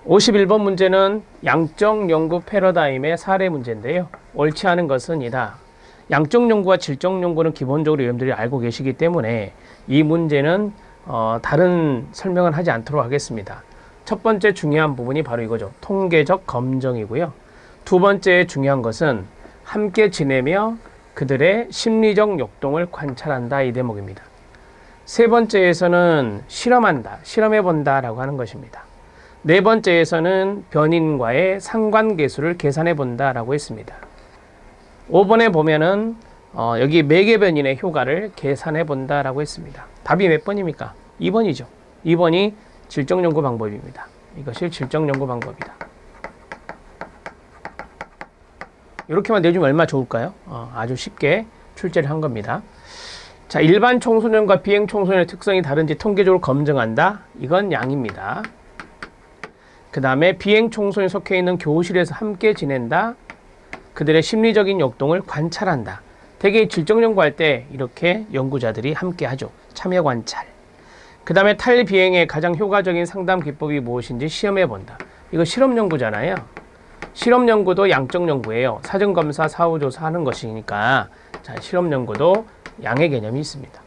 51번 문제는 양적 연구 패러다임의 사례 문제인데요. 옳지 않은 것은 이다. 양적 연구와 질적 연구는 기본적으로 여러분들이 알고 계시기 때문에 이 문제는 다른 설명은 하지 않도록 하겠습니다. 첫 번째 중요한 부분이 바로 이거죠. 통계적 검증이고요. 두 번째 중요한 것은 함께 지내며 그들의 심리적 역동을 관찰한다, 이 대목입니다. 세 번째에서는 실험한다, 실험해본다 라고 하는 것입니다. 네 번째에서는 변인과의 상관계수를 계산해본다 라고 했습니다. 5번에 보면은 여기 매개 변인의 효과를 계산해본다 라고 했습니다. 답이 몇 번입니까? 2번이죠. 2번이 질적 연구 방법입니다. 이것이 질적 연구 방법이다. 이렇게만 내주면 얼마나 좋을까요? 아주 쉽게 출제를 한 겁니다. 자, 일반 청소년과 비행 청소년의 특성이 다른지 통계적으로 검증한다. 이건 양입니다. 그 다음에 비행 청소년이 속해 있는 교실에서 함께 지낸다. 그들의 심리적인 역동을 관찰한다. 대개 질적 연구할 때 이렇게 연구자들이 함께 하죠. 참여 관찰. 그 다음에 탈비행의 가장 효과적인 상담 기법이 무엇인지 시험해 본다. 이거 실험 연구잖아요. 실험 연구도 양적 연구예요. 사전 검사, 사후 조사하는 것이니까 자, 실험 연구도 양의 개념이 있습니다.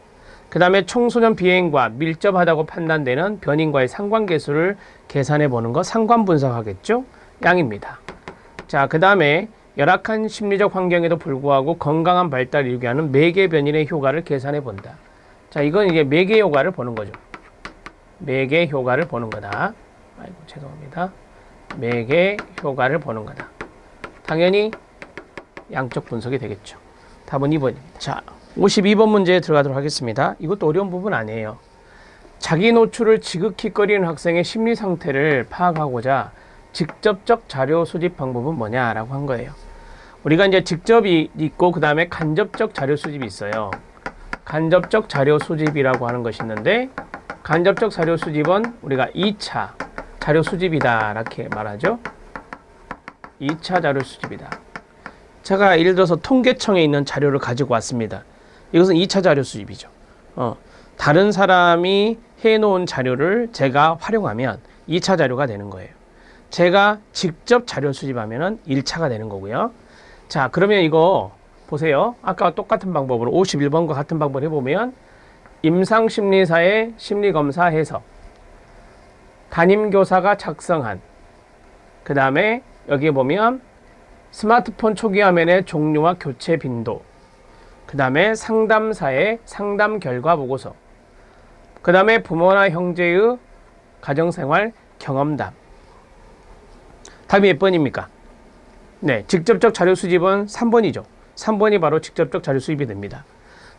그 다음에 청소년 비행과 밀접하다고 판단되는 변인과의 상관계수를 계산해 보는 거, 상관 분석하겠죠? 양입니다. 자, 그 다음에 열악한 심리적 환경에도 불구하고 건강한 발달을 이루게 하는 매개 변인의 효과를 계산해 본다. 자, 이건 이제 매개 효과를 보는 거죠. 매개 효과를 보는 거다. 아이고, 죄송합니다. 매개 효과를 보는 거다. 당연히 양적 분석이 되겠죠. 답은 2번입니다. 자, 52번 문제에 들어가도록 하겠습니다. 이것도 어려운 부분 아니에요. 자기 노출을 지극히 꺼리는 학생의 심리 상태를 파악하고자 직접적 자료 수집 방법은 뭐냐라고 한 거예요. 우리가 이제 직접이 있고 그 다음에 간접적 자료 수집이 있어요. 간접적 자료 수집이라고 하는 것이 있는데 간접적 자료 수집은 우리가 2차 자료 수집이다 이렇게 말하죠. 2차 자료 수집이다. 제가 예를 들어서 통계청에 있는 자료를 가지고 왔습니다. 이것은 2차 자료 수집이죠. 다른 사람이 해놓은 자료를 제가 활용하면 2차 자료가 되는 거예요. 제가 직접 자료 수집하면 1차가 되는 거고요. 자, 그러면 이거 보세요. 아까 똑같은 방법으로 51번과 같은 방법을 해보면 임상심리사의 심리검사 해석, 담임교사가 작성한, 그 다음에 여기 보면 스마트폰 초기 화면의 종류와 교체 빈도, 그 다음에 상담사의 상담 결과 보고서, 그 다음에 부모나 형제의 가정생활 경험담. 답이 몇 번입니까? 네, 직접적 자료 수집은 3번이죠. 3번이 바로 직접적 자료 수집이 됩니다.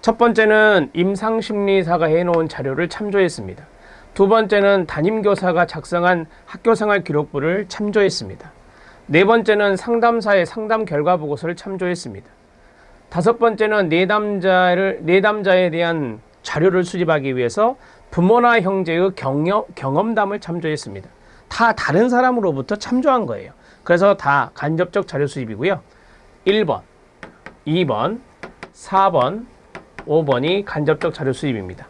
첫 번째는 임상심리사가 해놓은 자료를 참조했습니다. 두 번째는 담임교사가 작성한 학교생활 기록부를 참조했습니다. 네 번째는 상담사의 상담 결과 보고서를 참조했습니다. 다섯 번째는 내담자에 대한 자료를 수집하기 위해서 부모나 형제의 경험담을 참조했습니다. 다 다른 사람으로부터 참조한 거예요. 그래서 다 간접적 자료 수집이고요. 1번, 2번, 4번, 5번이 간접적 자료 수집입니다.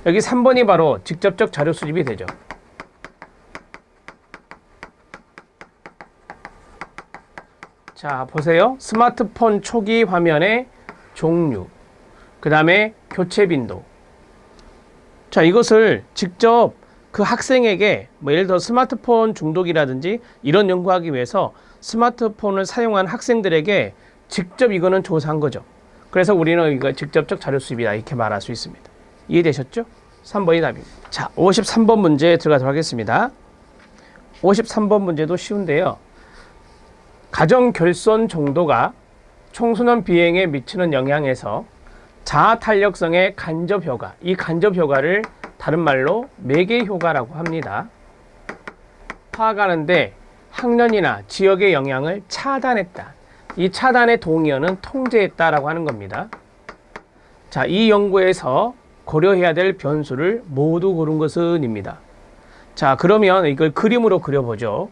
여기 3번이 바로 직접적 자료 수집이 되죠. 자, 보세요. 스마트폰 초기 화면의 종류, 그 다음에 교체 빈도. 자, 이것을 직접 그 학생에게 예를 들어 스마트폰 중독이라든지 이런 연구하기 위해서 스마트폰을 사용한 학생들에게 직접 이거는 조사한 거죠. 그래서 우리는 이거 직접적 자료 수집이다 이렇게 말할 수 있습니다. 이해되셨죠? 3번이 답입니다. 자, 53번 문제에 들어가도록 하겠습니다. 53번 문제도 쉬운데요. 가정 결손 정도가 청소년 비행에 미치는 영향에서 자아 탄력성의 간접 효과, 이 간접 효과를 다른 말로 매개 효과라고 합니다. 파악하는데 학년이나 지역의 영향을 차단했다. 이 차단의 동의어는 통제했다라고 하는 겁니다. 자, 이 연구에서 고려해야 될 변수를 모두 고른 것은입니다. 자, 그러면 이걸 그림으로 그려보죠.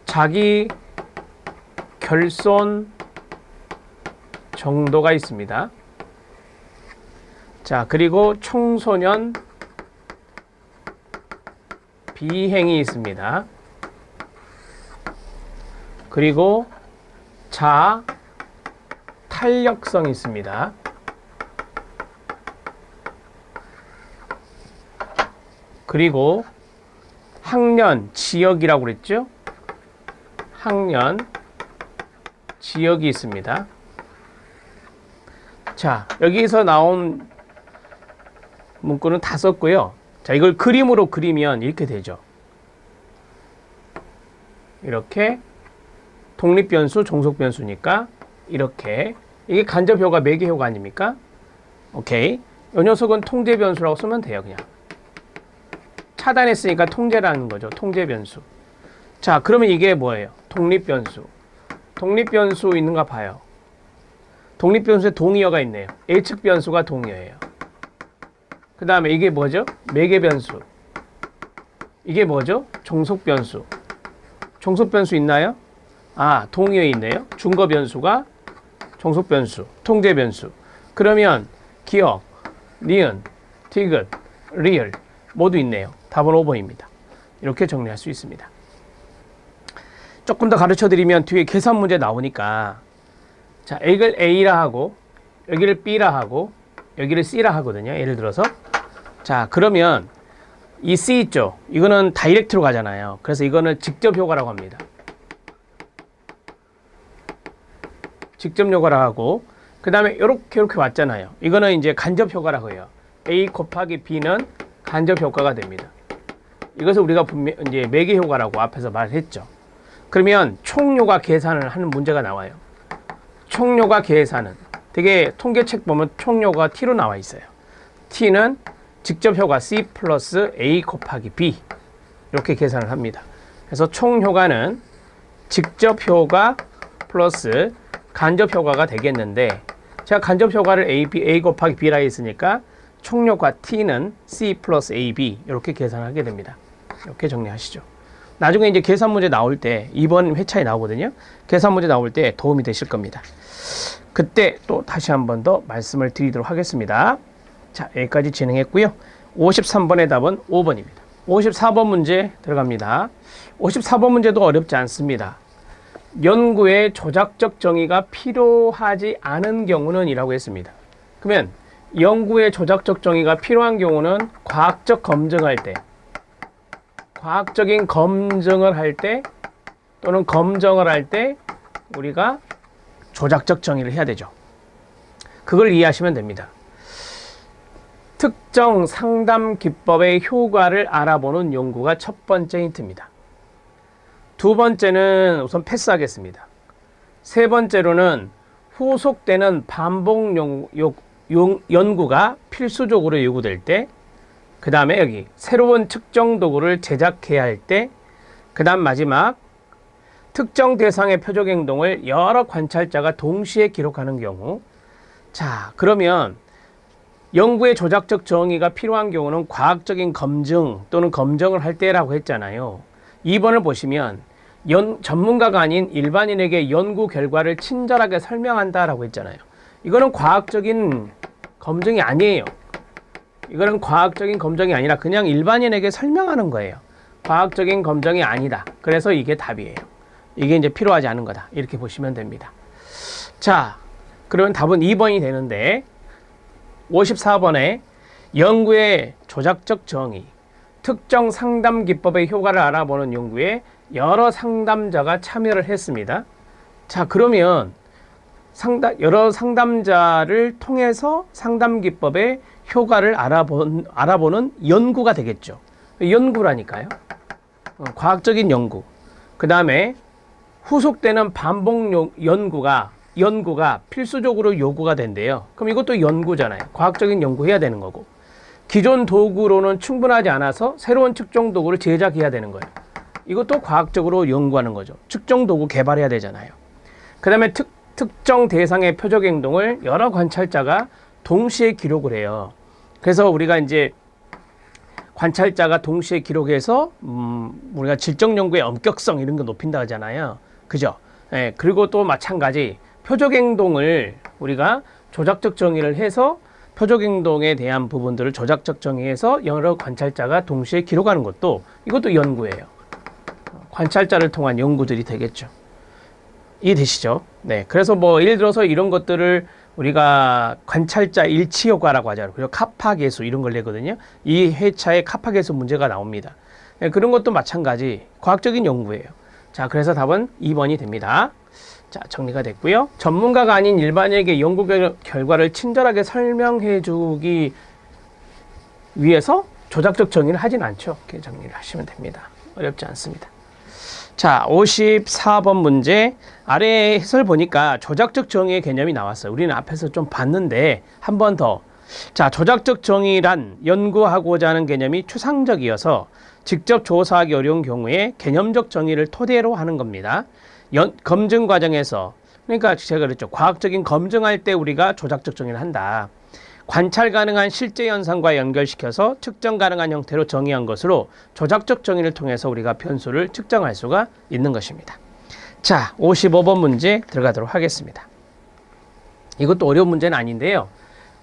자기 결손 정도가 있습니다. 자, 그리고 청소년 비행이 있습니다. 그리고 자, 탄력성이 있습니다. 그리고 학년, 지역이라고 그랬죠? 학년, 지역이 있습니다. 자, 여기서 나온 문구는 다 썼고요. 자, 이걸 그림으로 그리면 이렇게 되죠. 이렇게 독립변수, 종속변수니까 이렇게 이게 간접효과, 매개효과 아닙니까? 오케이. 이 녀석은 통제변수라고 쓰면 돼요. 그냥 차단했으니까 통제라는 거죠. 통제변수. 자, 그러면 이게 뭐예요? 독립변수. 독립변수 있는가 봐요. 독립변수에 동의어가 있네요. 예측 변수가 동의어예요. 그 다음에 이게 뭐죠? 매개변수. 이게 뭐죠? 종속변수. 종속변수 있나요? 아, 동의어에 있네요. 중거변수가 종속변수, 통제변수. 그러면 기억, 니은, 디귿, 리을 모두 있네요. 답은 5번입니다. 이렇게 정리할 수 있습니다. 조금 더 가르쳐 드리면 뒤에 계산 문제 나오니까, 자, 이걸 A라 하고 여기를 B라 하고 여기를 C라 하거든요. 예를 들어서, 자, 그러면 이 C 있죠? 이거는 다이렉트로 가잖아요. 그래서 이거는 직접 효과라고 합니다. 직접 효과라고 하고, 그 다음에 이렇게 왔잖아요. 이거는 이제 간접 효과라고 해요. A 곱하기 B는 간접 효과가 됩니다. 이것을 우리가 분명 이제 매개 효과라고 앞에서 말했죠. 그러면 총효과 계산을 하는 문제가 나와요. 총효과 계산은 되게 통계책 보면 총효과 T로 나와 있어요. T는 직접 효과 C 플러스 A 곱하기 B 이렇게 계산을 합니다. 그래서 총효과는 직접 효과 플러스 간접 효과가 되겠는데, 제가 간접 효과를 A 곱하기 B라 했으니까 총효과 T는 C 플러스 AB 이렇게 계산하게 됩니다. 이렇게 정리하시죠. 나중에 이제 계산 문제 나올 때 이번 회차에 나오거든요. 계산 문제 나올 때 도움이 되실 겁니다. 그때 또 다시 한 번 더 말씀을 드리도록 하겠습니다. 자, 여기까지 진행했고요. 53번의 답은 5번입니다. 54번 문제 들어갑니다. 54번 문제도 어렵지 않습니다. 연구에 조작적 정의가 필요하지 않은 경우는 이라고 했습니다. 그러면 연구에 조작적 정의가 필요한 경우는 과학적 검증할 때, 과학적인 검증을 할 때 또는 검정을 할 때 우리가 조작적 정의를 해야 되죠. 그걸 이해하시면 됩니다. 특정 상담 기법의 효과를 알아보는 연구가 첫 번째 힌트입니다. 두 번째는 우선 패스하겠습니다. 세 번째로는 후속되는 반복 연구가 필수적으로 요구될 때, 그 다음에 여기 새로운 측정 도구를 제작해야 할 때, 그 다음 마지막 특정 대상의 표적 행동을 여러 관찰자가 동시에 기록하는 경우. 자, 그러면 연구의 조작적 정의가 필요한 경우는 과학적인 검증 또는 검정을 할 때라고 했잖아요. 2번을 보시면 전문가가 아닌 일반인에게 연구 결과를 친절하게 설명한다라고 했잖아요. 이거는 과학적인 검증이 아니에요. 이거는 과학적인 검증이 아니라 그냥 일반인에게 설명하는 거예요. 과학적인 검증이 아니다. 그래서 이게 답이에요. 이게 이제 필요하지 않은 거다. 이렇게 보시면 됩니다. 자, 그러면 답은 2번이 되는데, 54번에 연구의 조작적 정의, 특정 상담 기법의 효과를 알아보는 연구에 여러 상담자가 참여를 했습니다. 자, 그러면 여러 상담자를 통해서 상담 기법의 효과를 알아보는 연구가 되겠죠. 연구라니까요. 과학적인 연구. 그 다음에 후속되는 반복 연구가 필수적으로 요구가 된대요. 그럼 이것도 연구잖아요. 과학적인 연구해야 되는 거고. 기존 도구로는 충분하지 않아서 새로운 측정 도구를 제작해야 되는 거예요. 이것도 과학적으로 연구하는 거죠. 측정 도구 개발해야 되잖아요. 그 다음에 특정 대상의 표적 행동을 여러 관찰자가 동시에 기록을 해요. 그래서 우리가 이제 관찰자가 동시에 기록해서 우리가 질적 연구의 엄격성 이런 거 높인다 하잖아요. 그죠? 예, 그리고 또 마찬가지 표적 행동을 우리가 조작적 정의를 해서 표적 행동에 대한 부분들을 조작적 정의해서 여러 관찰자가 동시에 기록하는 것도, 이것도 연구예요. 관찰자를 통한 연구들이 되겠죠. 이해되시죠? 네. 그래서 뭐 예를 들어서 이런 것들을 우리가 관찰자 일치 효과라고 하잖아요. 그리고 카파 계수 이런 걸 내거든요. 이 회차에 카파 계수 문제가 나옵니다. 네, 그런 것도 마찬가지 과학적인 연구예요. 자, 그래서 답은 2번이 됩니다. 자, 정리가 됐고요. 전문가가 아닌 일반인에게 연구 결과를 친절하게 설명해 주기 위해서 조작적 정의를 하진 않죠. 이렇게 정리를 하시면 됩니다. 어렵지 않습니다. 자, 54번 문제. 아래 해설 보니까 조작적 정의의 개념이 나왔어요. 우리는 앞에서 좀 봤는데 한 번 더. 자, 조작적 정의란 연구하고자 하는 개념이 추상적이어서 직접 조사하기 어려운 경우에 개념적 정의를 토대로 하는 겁니다. 검증 과정에서, 그러니까 제가 그랬죠. 과학적인 검증할 때 우리가 조작적 정의를 한다. 관찰 가능한 실제 현상과 연결시켜서 측정 가능한 형태로 정의한 것으로 조작적 정의를 통해서 우리가 변수를 측정할 수가 있는 것입니다. 자, 55번 문제 들어가도록 하겠습니다. 이것도 어려운 문제는 아닌데요.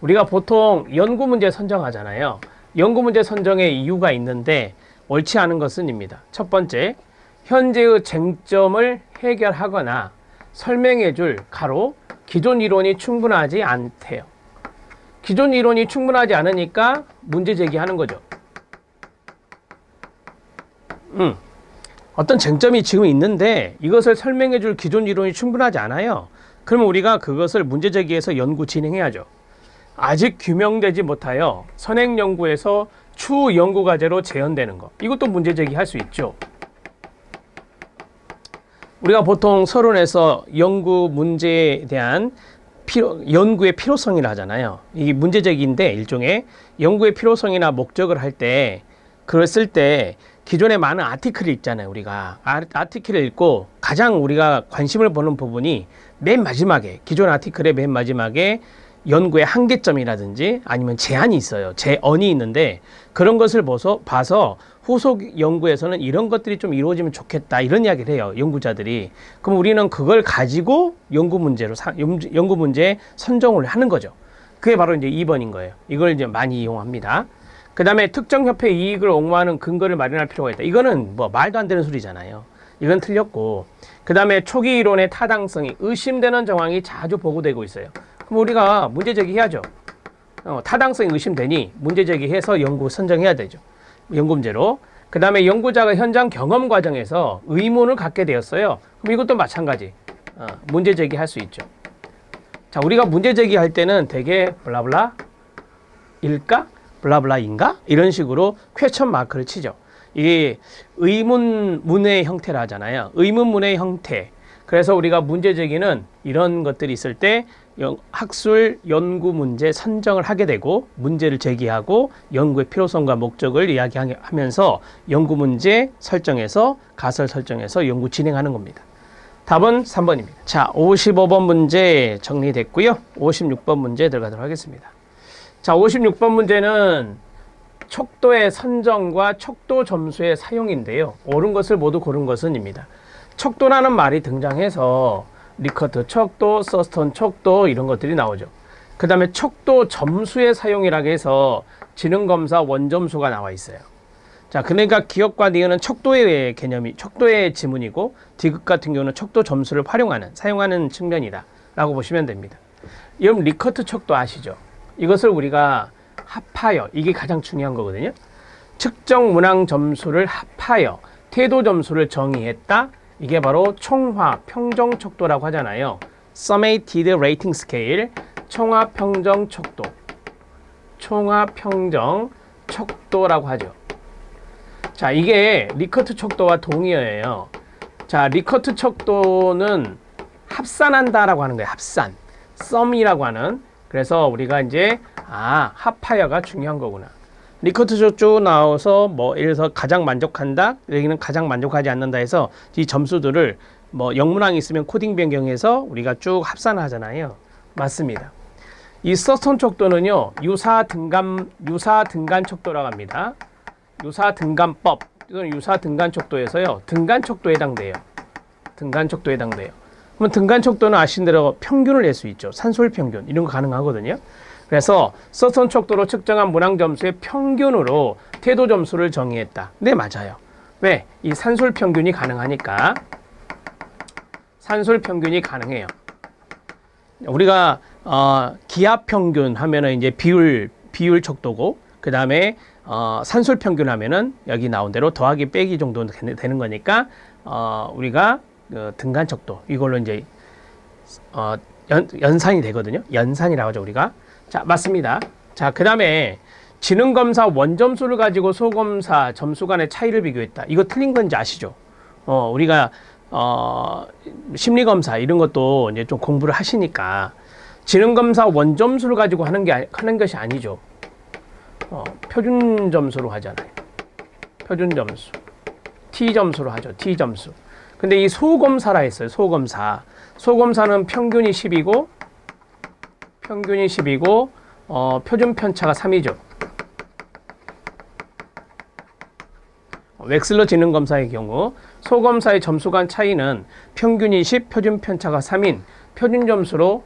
우리가 보통 연구 문제 선정하잖아요. 연구 문제 선정의 이유가 있는데 옳지 않은 것은 입니다. 첫 번째, 현재의 쟁점을 해결하거나 설명해 줄 가로 기존 이론이 충분하지 않대요. 기존 이론이 충분하지 않으니까 문제 제기하는 거죠. 어떤 쟁점이 지금 있는데 이것을 설명해 줄 기존 이론이 충분하지 않아요. 그러면 우리가 그것을 문제 제기해서 연구 진행해야죠. 아직 규명되지 못하여 선행 연구에서 추 연구 과제로 재현되는 것. 이것도 문제 제기할 수 있죠. 우리가 보통 서론에서 연구 문제에 대한 연구의 필요성이라 하잖아요. 이게 문제제기인데 일종의 연구의 필요성이나 목적을 할 때 그걸 쓸 때 기존에 많은 아티클이 있잖아요. 우리가 아티클을 읽고 가장 우리가 관심을 보는 부분이 맨 마지막에 기존 아티클의 맨 마지막에 연구의 한계점이라든지 아니면 제한이 있어요. 제언이 있는데 그런 것을 봐서 후속 연구에서는 이런 것들이 좀 이루어지면 좋겠다 이런 이야기를 해요. 연구자들이. 그럼 우리는 그걸 가지고 연구 문제 선정을 하는 거죠. 그게 바로 이제 2번인 거예요. 이걸 이제 많이 이용합니다. 그 다음에 특정 협회 이익을 옹호하는 근거를 마련할 필요가 있다. 이거는 뭐 말도 안 되는 소리잖아요. 이건 틀렸고. 그 다음에 초기 이론의 타당성이 의심되는 정황이 자주 보고되고 있어요. 그럼 우리가 문제 제기해야죠. 타당성이 의심되니 문제 제기해서 연구 선정해야 되죠. 연구 문제로. 그 다음에 연구자가 현장 경험 과정에서 의문을 갖게 되었어요. 그럼 이것도 마찬가지. 문제 제기할 수 있죠. 자, 우리가 문제 제기할 때는 되게 블라블라 일까? 블라블라인가? 이런 식으로 퀘스천 마크를 치죠. 이게 의문문의 형태라 하잖아요. 의문문의 형태. 그래서 우리가 문제 제기는 이런 것들이 있을 때 학술 연구 문제 선정을 하게 되고 문제를 제기하고 연구의 필요성과 목적을 이야기하면서 연구 문제 설정해서 가설 설정해서 연구 진행하는 겁니다. 답은 3번입니다. 자, 55번 문제 정리됐고요. 56번 문제 들어가도록 하겠습니다. 자, 56번 문제는 척도의 선정과 척도 점수의 사용인데요. 옳은 것을 모두 고른 것은입니다. 척도라는 말이 등장해서 리커트 척도, 서스턴 척도 이런 것들이 나오죠. 그 다음에 척도 점수의 사용이라고 해서 지능검사 원점수가 나와 있어요. 자, 그러니까 기업과 니은은 척도의 개념이, 척도의 지문이고 디귿 같은 경우는 척도 점수를 사용하는 측면이다 라고 보시면 됩니다. 여러분 리커트 척도 아시죠? 이것을 우리가 합하여, 이게 가장 중요한 거거든요. 측정 문항 점수를 합하여 태도 점수를 정의했다. 이게 바로 총합 평정 척도라고 하잖아요. Summated Rating Scale, 총합 평정 척도. 총합 평정 척도라고 하죠. 자, 이게 리커트 척도와 동의어예요. 자, 리커트 척도는 합산한다라고 하는 거예요. 합산. 썸이라고 하는. 그래서 우리가 이제 합하여가 중요한 거구나. 리커트 척도 나와서 뭐 예를 들어서 가장 만족한다, 여기는 가장 만족하지 않는다 해서 이 점수들을 뭐 영문항이 있으면 코딩 변경해서 우리가 쭉 합산하잖아요. 맞습니다. 이 서스턴 척도는요, 유사 등간 척도라고 합니다. 유사 등간법 또는 유사 등간 척도에서요, 등간 척도에 해당돼요. 등간 척도에 해당돼요. 그러면 등간 척도는 아신 대로 평균을 낼 수 있죠. 산술 평균 이런 거 가능하거든요. 그래서 서스턴 척도로 측정한 문항 점수의 평균으로 태도 점수를 정의했다. 네, 맞아요. 왜? 이 산술 평균이 가능하니까. 산술 평균이 가능해요. 우리가 기압 평균 하면은 이제 비율 척도고, 그 다음에 산술 평균 하면은 여기 나온 대로 더하기 빼기 정도 되는 거니까 우리가 등간 척도 이걸로 이제 연산이 되거든요. 연산이라고 하죠, 우리가. 자, 맞습니다. 자, 그 다음에 지능검사 원점수를 가지고 소검사 점수 간의 차이를 비교했다. 이거 틀린 건지 아시죠? 우리가 심리검사 이런 것도 이제 좀 공부를 하시니까 지능검사 원점수를 가지고 하는 것이 아니죠. 표준 점수로 하잖아요. 표준 점수. T 점수로 하죠. T 점수. 근데 이 소검사라 했어요. 소검사. 소검사는 평균이 10이고 표준 편차가 3이죠. 웩슬러 지능검사의 경우 소검사의 점수 간 차이는 평균이 10, 표준 편차가 3인 표준 점수로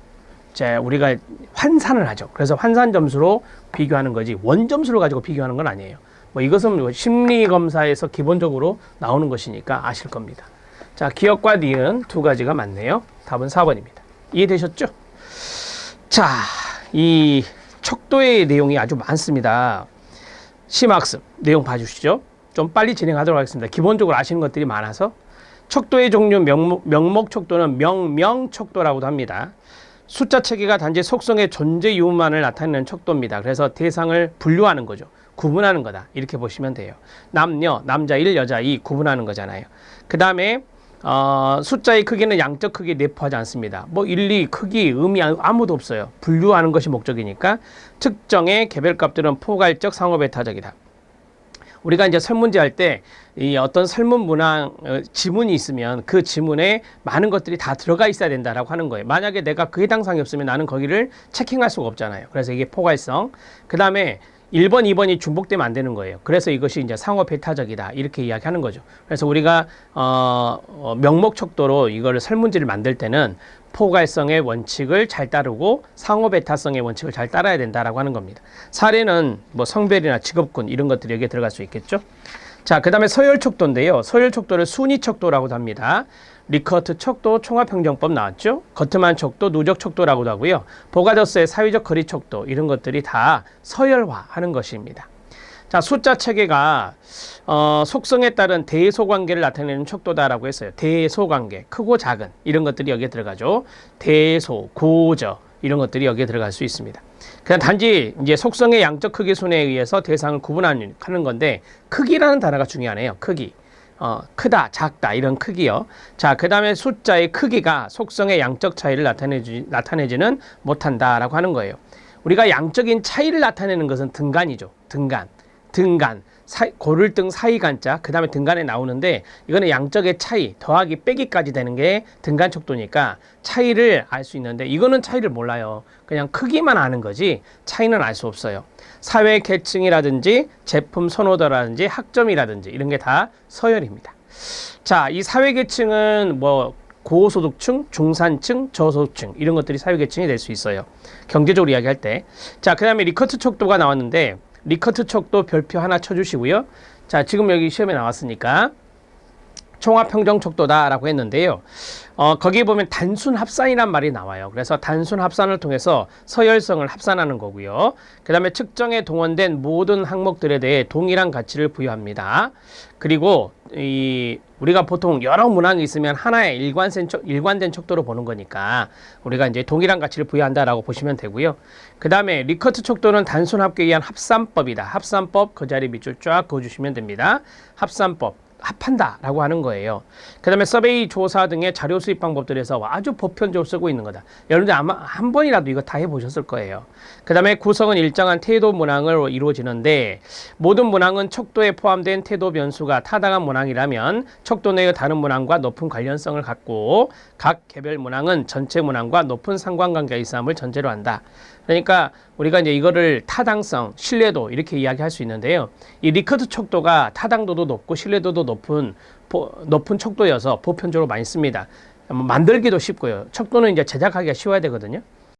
우리가 환산을 하죠. 그래서 환산 점수로 비교하는 거지 원점수를 가지고 비교하는 건 아니에요. 이것은 심리검사에서 기본적으로 나오는 것이니까 아실 겁니다. 자, 기억과 니은 두 가지가 맞네요. 답은 4번입니다. 이해되셨죠? 자, 이 척도의 내용이 아주 많습니다. 심학습 내용 봐주시죠. 좀 빨리 진행하도록 하겠습니다. 기본적으로 아시는 것들이 많아서. 척도의 종류 명목 척도는 명명 척도라고도 합니다. 숫자 체계가 단지 속성의 존재 이유만을 나타내는 척도입니다. 그래서 대상을 분류하는 거죠. 구분하는 거다. 이렇게 보시면 돼요. 남녀, 남자 1, 여자 2 구분하는 거잖아요. 그 다음에 숫자의 크기는 양적 크기에 내포하지 않습니다. 1, 2 크기, 의미 아무도 없어요. 분류하는 것이 목적이니까. 특정의 개별값들은 포괄적 상호배타적이다. 우리가 이제 설문지 할 때 이 어떤 설문 문항 지문이 있으면 그 지문에 많은 것들이 다 들어가 있어야 된다라고 하는 거예요. 만약에 내가 그 해당 사항이 없으면 나는 거기를 체킹할 수가 없잖아요. 그래서 이게 포괄성. 그 다음에 1번, 2번이 중복되면 안 되는 거예요. 그래서 이것이 이제 상호 배타적이다. 이렇게 이야기하는 거죠. 그래서 우리가 명목 척도로 이거를 설문지를 만들 때는 포괄성의 원칙을 잘 따르고 상호 배타성의 원칙을 잘 따라야 된다라고 하는 겁니다. 사례는 성별이나 직업군 이런 것들이 여기에 들어갈 수 있겠죠. 자, 그 다음에 서열 척도인데요. 서열 척도를 순위 척도라고도 합니다. 리커트 척도, 총합평정법 나왔죠. 거트만 척도, 누적 척도라고도 하고요. 보가더스의 사회적 거리 척도 이런 것들이 다 서열화하는 것입니다. 자, 숫자 체계가 속성에 따른 대소 관계를 나타내는 척도다라고 했어요. 대소 관계, 크고 작은 이런 것들이 여기에 들어가죠. 대소, 고저 이런 것들이 여기에 들어갈 수 있습니다. 그냥 단지 이제 속성의 양적 크기 순에 의해서 대상을 구분하는 건데 크기라는 단어가 중요하네요. 크기. 크다, 작다 이런 크기요. 자, 그 다음에 숫자의 크기가 속성의 양적 차이를 나타내지는 못한다라고 하는 거예요. 우리가 양적인 차이를 나타내는 것은 등간이죠. 등간. 고를등 사이간자 그 다음에 등간에 나오는데 이거는 양적의 차이 더하기 빼기까지 되는 게 등간 척도니까 차이를 알 수 있는데 이거는 차이를 몰라요. 그냥 크기만 아는 거지 차이는 알 수 없어요. 사회 계층이라든지 제품 선호도라든지 학점이라든지 이런 게 다 서열입니다. 자, 이 사회 계층은 고소득층, 중산층, 저소득층 이런 것들이 사회 계층이 될 수 있어요. 경제적으로 이야기할 때. 자, 그 다음에 리커트 척도가 나왔는데 리커트 척도 별표 하나 쳐주시고요. 자, 지금 여기 시험에 나왔으니까 총합평정 척도다라고 했는데요. 거기에 보면 단순 합산이란 말이 나와요. 그래서 단순 합산을 통해서 서열성을 합산하는 거고요. 그 다음에 측정에 동원된 모든 항목들에 대해 동일한 가치를 부여합니다. 그리고 우리가 보통 여러 문항이 있으면 하나의 일관된 척도로 보는 거니까 우리가 이제 동일한 가치를 부여한다라고 보시면 되고요. 그 다음에 리커트 척도는 단순 합계에 의한 합산법이다. 합산법 그 자리 밑줄 쫙 그어주시면 됩니다. 합산법. 합한다라고 하는 거예요. 그 다음에 서베이 조사 등의 자료 수입 방법들에서 아주 보편적으로 쓰고 있는 거다. 여러분들 아마 한 번이라도 이거 다 해보셨을 거예요. 그 다음에 구성은 일정한 태도 문항으로 이루어지는데 모든 문항은 척도에 포함된 태도 변수가 타당한 문항이라면 척도 내의 다른 문항과 높은 관련성을 갖고 각 개별 문항은 전체 문항과 높은 상관관계가 있음을 전제로 한다. 그러니까 우리가 이제 이거를 타당성, 신뢰도 이렇게 이야기할 수 있는데요. 이 리커트 척도가 타당도도 높고 신뢰도도 높은 척도여서 보편적으로 많이 씁니다. 만들기도 쉽고요. 척도는 이제 제작하기가 쉬워야 되거든요.